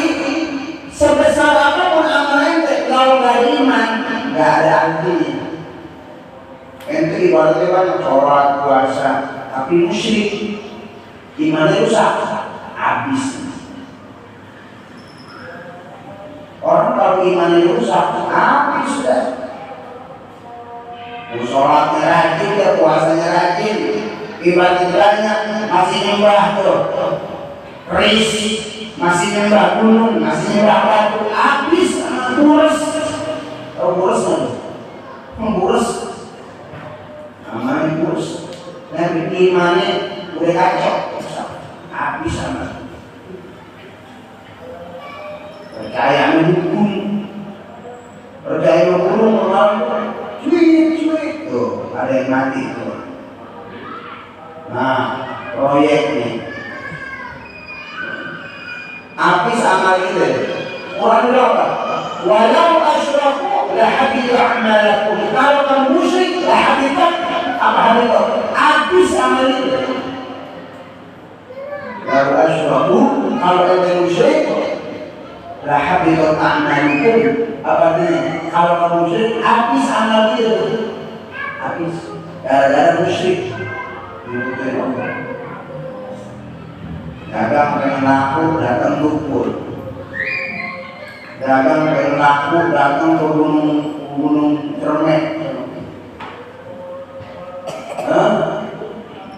sebesar apapun amalan ente, kalau nggak ada iman, nggak ada artinya. Ente ibaratnya banyak sholat, puasa, tapi musyrik, imannya rusak, habis. Orang kalau imannya rusak, habis sudah. Sholatnya rajin, ya puasanya rajin, ibadah banyak, masih nyembah tuh, keris, masih nyembah gunung, masih nyembah batu, habis, burus. Tahu burus kan? Burus, namanya burus. Dan imannya udah kacau, habis sama. Percaya mendukung, percaya mengurung orang, cuit, tuh ada yang mati tuh. Nah, proyek nih. Habis amal itu. Quran berapa? Walau asyraku la habita a'malakum. Kalau kamu musyrik la habita apa habita? Habis amal itu. Walau asyraku, kalau kamu musyrik la habita a'malakum. Apa artinya? Kalau kamu musyrik habis amal itu. Habis. Gara-gara musyrik. Dagang pengen laku, datang dukun. Dagang pengen laku, datang ke gunung Cermek.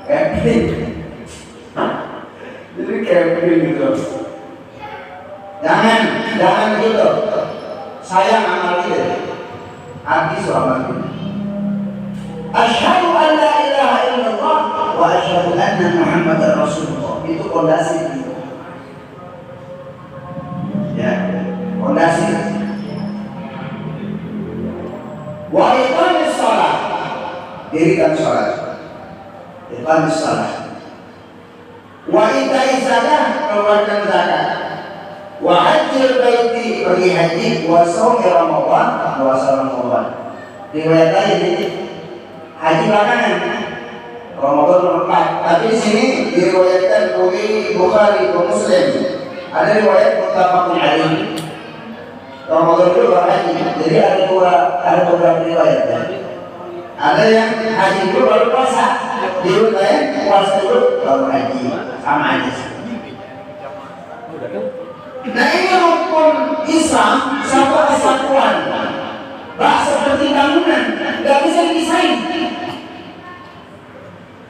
Camping. Jadi camping gitu. Jangan gitu. Sayang amal itu. Habis amal itu. Asyhadu an la ilaha illallah wa asyhadu anna Muhammadar Rasulullah. Itu fondasi itu. Ya, fondasi. Wa iqamis shalah. Dirikan salat. Iqamis shalah. Wa ita'iz zakat, keluarkan zakat. Wa hajjil baiti, pergi haji, wa shaumi Ramadan, puasa Ramadan. Riwayat lain ini haji belakangan, Ramadan nomor 4. Tapi di sini diriwayatkan oleh Bukhari dan Muslim. Ada riwayat muttafaqun alaih. Ramadan dulu baru haji. Jadi ada beberapa riwayat. Ada yang haji dulu baru puasa. Diriwayat puasa dulu baru haji. Sama aja sih. Nah ini rukun Islam satu kesatuan. Bak seperti bangunan, nggak bisa dipisahin.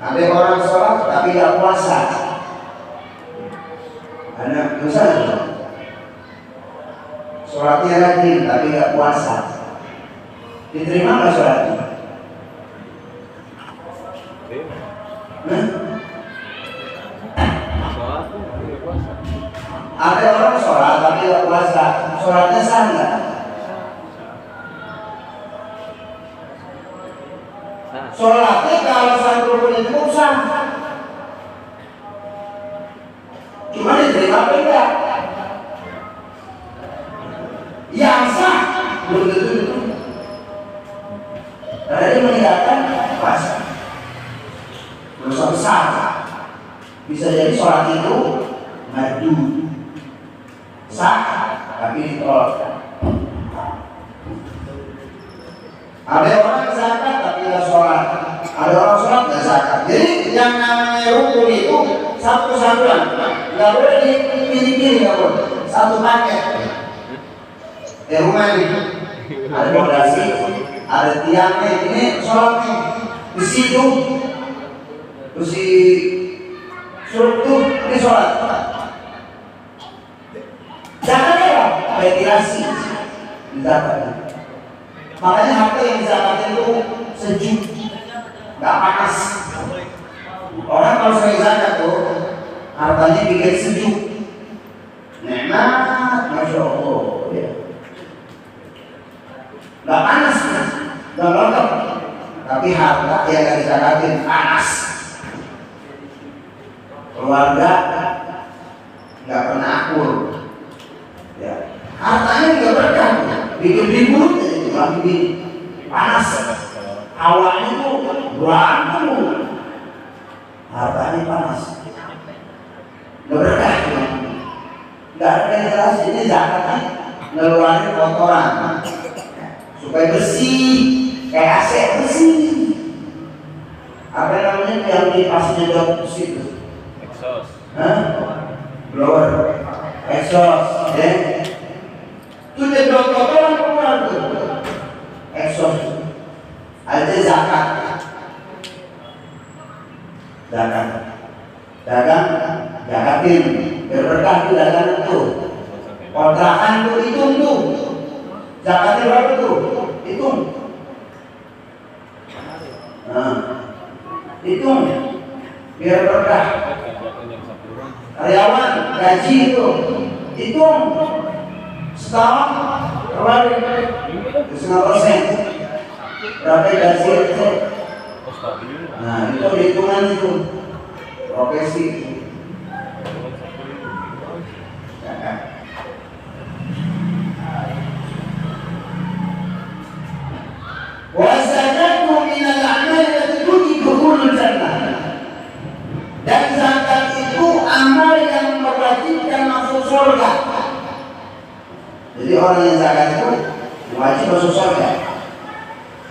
Ada orang sholat tapi nggak puasa, karena dosa. Sholatnya rajin tapi nggak puasa, diterima nggak sholatnya? Ada orang sholat tapi nggak puasa, sholatnya sah nggak? Sholatnya kalau satu rukun itu sah, cuma diterima apa enggak? Yang sah belum tentu itu, karena dia meninggalkan puasa, dosa besar, bisa Bisa jadi sholat itu madu sah tapi ditolak. Ada orang zakat tapi nggak sholat, ada orang sholat nggak zakat. Jadi yang namanya rukun itu satu kesatuan, nggak boleh dipilih-pilih, nggak boleh satu paket. Rumah ini ada fondasi, ada tiangnya, ini sholatnya di situ, terus di surut tuh ini sholat. Zakatnya apa? Ventilasi di zakat. Makanya harta yang dizakatkan itu sejuk, nggak panas. Orang kalau sering zakat tuh hartanya bikin sejuk, nikmat, masya Allah, ya. Nggak panas, nggak lengkap. Tapi harta yang nggak dizakatin panas. Keluarga nggak pernah akur, ya. Hartanya nggak berkah, bikin ribut. Lagi panas, awalnya itu berantem, hartanya panas, nggak berkah, nggak ada yang jelas. Ini zakatnya ngeluarin kotoran supaya bersih, kayak AC bersih. Apa namanya yang dipasnya dot situ? Exhaust. Blower, exhaust, ya. Sudah dot kotoran keluar tuh. Exhaust ada zakat, dagang, zakatin, berberkah di dagangan itu. Kontrakan tuh hitung tuh, zakatnya berapa tuh? Hitung, hitung, biar berkah. Karyawan gaji itu, hitung. Setahun kemarin 1,5%. Berapa gaji itu? Nah itu hitungan itu profesi. Wasakatu minal a'mal allati tudkhilul jannah. Dan zakat itu amal yang mewajibkan masuk surga. Jadi orang yang zakat itu wajib masuk surga.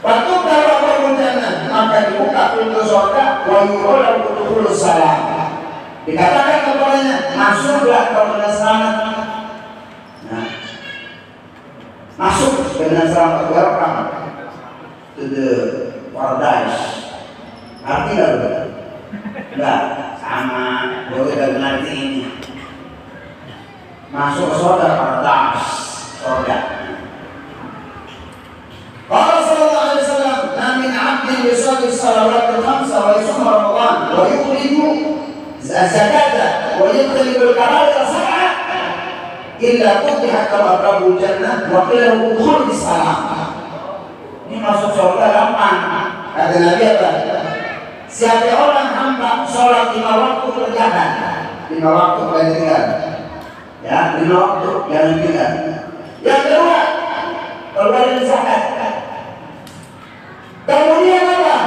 Waktu kalau berencana maka dibuka pintu surga, wa yuqalu udkhulus salam. Dikatakan kepadanya masuklah kau dengan selamat. Nah, masuk dengan selamat, welcome to the paradise. Artinya apa? Enggak sama, boleh dengan arti ini. Masuk ke surga paradise. Surga. Qala sallallahu alaihi wasallam, "La min 'abdin yusalli as-salawatil khamsa wa yasum Ramadan wa yukhriju az-zakata wa yadkhulu al-kaba'ira sab'a illa futihat abwabul jannah wa qila udkhul bis-salam." Ini masuk surga gampang. Kata Nabi apa? Siapa orang hamba sholat 5 waktu kerjakan, 5 waktu kerjakan. Ya, 5 waktu jangan tinggal. Yang kedua, keluarin zakat. Kemudian apa?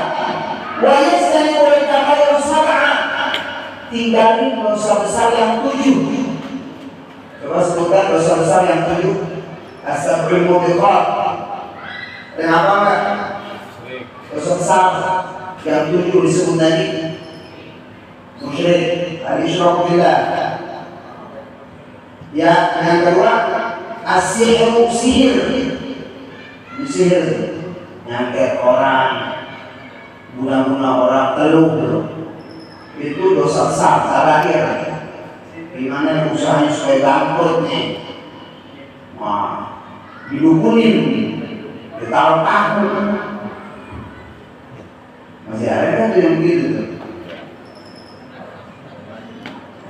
Wa yastani'ul kaba'ir sab'a. Tinggalin dosa besar yang 7. Coba sebutkan dosa besar yang 7. As-sab'ul mubiqat. Kenapa enggak? Dosa besar yang 7 disebut tadi. Musyrik, al-isyrak billah. Ya, yang kedua as-sihru, sihir. Sihir nyangket orang, guna-guna orang, teluh. Itu dosa besar, terakhir. Gimana usahanya supaya bangkrut nih? Wah, didukunin, ditaruh tahu. Masih ada kan yang begitu tuh?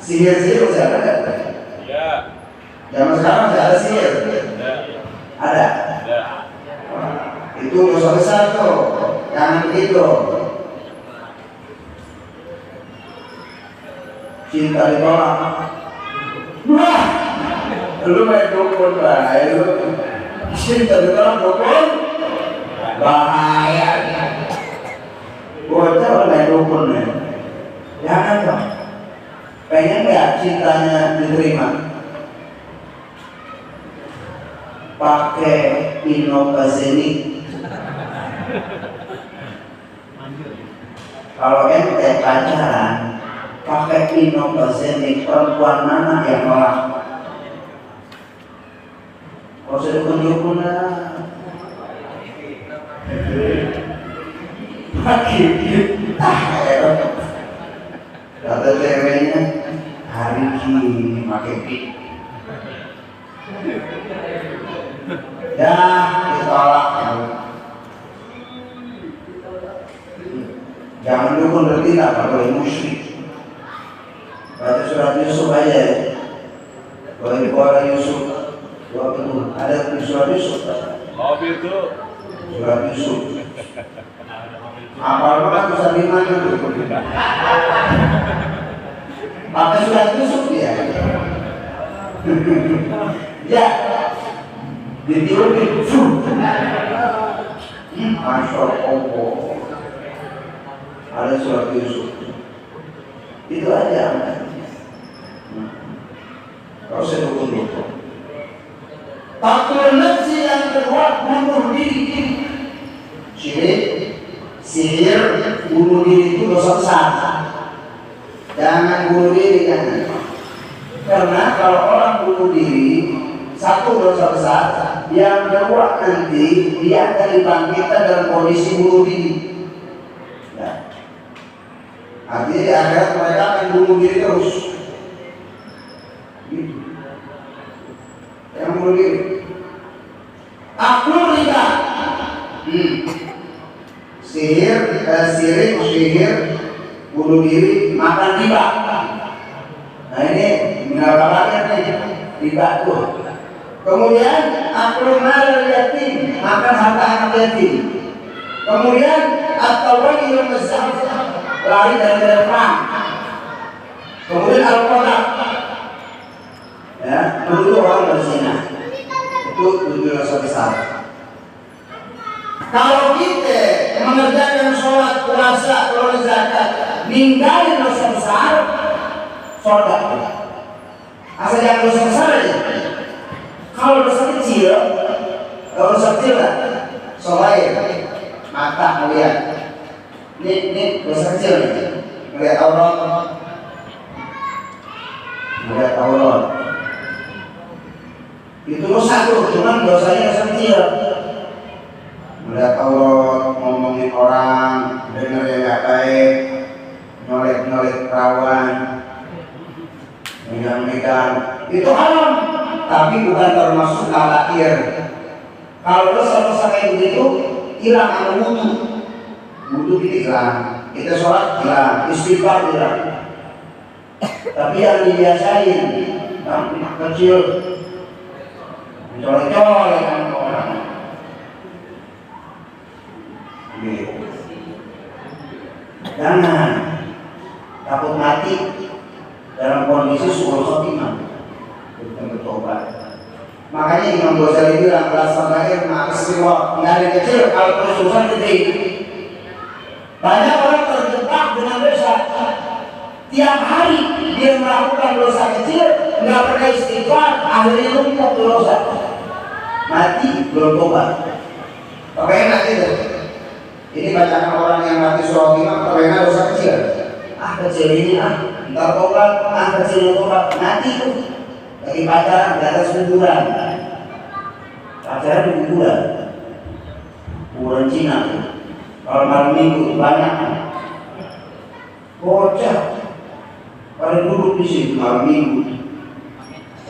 Sihir-sihir masih ada kan? Ya. Zaman sekarang masih ada sihir? Ya. Ada? Ya. Itu dosa besar tuh, jangan begitu. Cinta ditolak. Wah, lu main dukun bahaya lu. Cinta ditolak dukun, bahaya. Bocah main dukun nih, jangan dong. Pengen nggak cintanya diterima? Pakai inovasenik. Kalau ente pacaran pakai inovasenik, perempuan mana yang nolak? Kalau saya dukun-dukun kata ceweknya hari ini pakai pik. Ya ditolak. Jangan dukun bertindak kalau musyrik. Baca surat Yusuf aja ya. Kalau Yusuf ada di surat Yusuf. itu. Surat Yusuf. Apa bisa di mana tuh? Pakai surat Yusuf ya. Ya. Ditiupin. Masya Allah. Ada surat Yusuf. Itu aja. Kalau saya dukung-dukung. Takut nafsi yang kedua bunuh diri. Syirik, sihir, bunuh diri itu dosa besar. Jangan bunuh diri, jangan. Karena kalau orang bunuh diri, satu dosa besar. Yang kedua nanti dia akan dibangkitkan dalam kondisi bunuh diri. Ya. Artinya di akhirat mereka akan bunuh diri terus. Gitu. Yang bunuh diri. Aku riba. Sihir, bunuh diri, makan riba. Nah ini mengalami nih riba tuh. Kemudian aku mal yatim, makan harta anak yatim. Kemudian at-tawalli yang besar, lari dari perang. Kemudian al-qadar, ya, menuduh orang berzina. Itu dosa besar. Kalau kita mengerjakan sholat, puasa, keluar zakat, ninggalin dosa besar, sholat. Asal jangan dosa besar aja. Kalau dosa kecil lah, sholat, mata melihat. Ini dosa kecil nih, melihat aurat, itu dosa tuh, cuman dosanya dosa kecil. Melihat aurat, ngomongin orang, dengar yang gak baik, nyolek perawan, megang-megang, itu haram, tapi bukan termasuk kabair. Kalau dosa-dosa kayak begitu, hilang sama wudu kita hilang, kita sholat hilang, istighfar hilang. Tapi yang dibiasain, anak kecil, colek-colek sama orang. Jangan takut mati dalam kondisi suul khotimah, bukan bertobat. Makanya Imam Ghazali bilang rasa lahir ma'asriwa dari kecil kalau terus-terusan gede. Banyak orang terjebak dengan dosa. Tiap hari dia melakukan dosa kecil, nggak pernah istighfar, akhirnya numpuk dosa. Mati belum tobat. Enak gitu. Ini bacaan orang yang mati sholat imam, enak dosa kecil. Kecil ini ntar tobat, kecil tobat, mati tuh. Lagi pacaran di atas kuburan. Pacaran di kuburan. Kuburan Cina tuh. Kalau malam minggu banyak. Bocah pada duduk di situ malam minggu.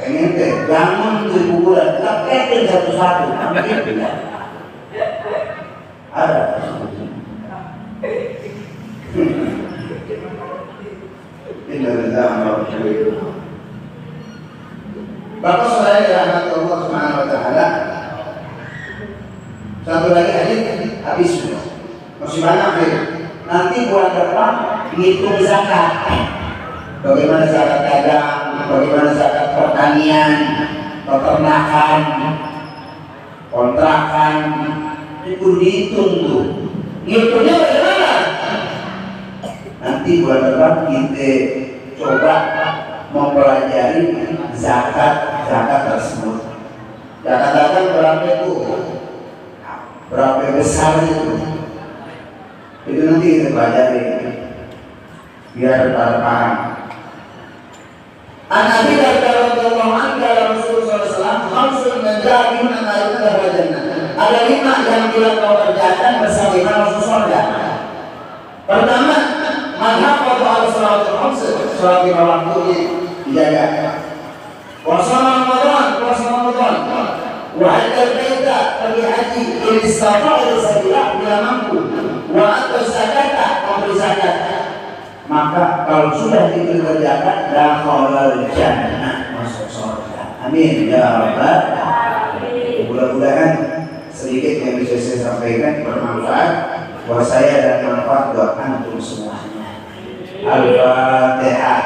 Pengen teh jangan di kuburan, tapi satu-satu. Ada. Bapak saudara dirahmati Allah Subhanahu wa taala. Satu lagi hadis habis masih banyak nih. Nanti bulan depan ngitung zakat. Bagaimana zakat dagang, bagaimana zakat pertanian, peternakan, kontrakan, itu dihitung tuh. Ngitungnya bagaimana? Nanti bulan depan kita coba mempelajari zakat tersebut. Zakat berapa itu? Berapa besar itu? Itu nanti kita pelajari biar paham. An-Nabi radhiyallahu anhu kala Rasulullah SAW khamsun man ja'a bihunna ma'rufan lahu jannah. Ada 5 yang bila kau kerjakan bersama masuk surga. Pertama, man hafadha 'ala salawatil khams, salat 5 waktu dijaga. Puasa Ramadan, wa hajjal baita, pergi haji, in istata'a ila sabila bila mampu, wa ata zakata, memberi zakat. Maka kalau sudah dikerjakan dakhalal jannah, masuk surga. Amin ya rabbal alamin. Mudah-mudahan sedikit yang bisa saya sampaikan bermanfaat buat saya dan manfaat buat antum semuanya. Al-Fatihah.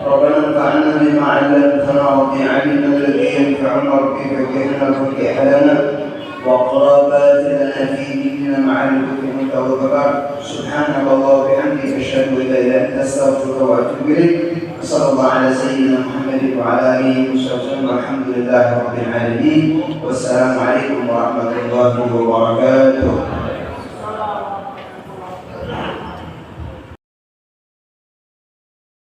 ربنا انفعنا بما علمتنا وبعلمنا الذي ينفعنا ربي فكرنا وفي احدنا وقراباتنا في ديننا مع الحكم والبر. سبحانك الله وبحمدك اشهد ان لا اله الا انت استغفرك واتوب اليك. صلى الله على سيدنا محمد وعلى اله وصحبه وسلم والحمد لله رب العالمين والسلام عليكم ورحمه الله وبركاته.